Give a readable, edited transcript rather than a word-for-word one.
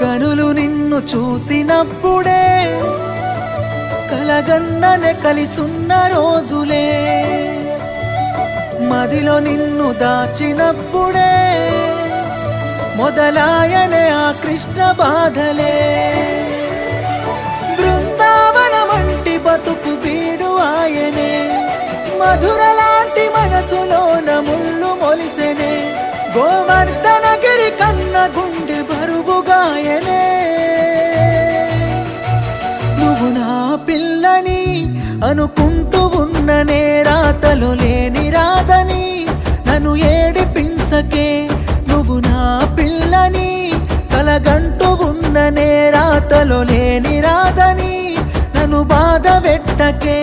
కనులు నిన్ను చూసినప్పుడే కలగన్ననే కలిసున్న రోజులే, మదిలో నిన్ను దాచినప్పుడే మొదలాయనే ఆ కృష్ణ బాధలే. బృందావనమంటి బతుకు బీడు ఆయనే, మధురలాంటి మనసులోన ముళ్ళు మొలిసెనే, గోవర్ధనగిరి కన్న గుండె బరువుగాయనే. నువ్వు నా పిల్లని అనుకుంటూ ఉన్ననే, రాతలో లేని రాదని నన్ను ఏడిపించకే. నువ్వు నా పిల్లని కలగంటూ ఉన్ననే, రాతలో లేని రాదని నన్ను బాధ పెట్టకే.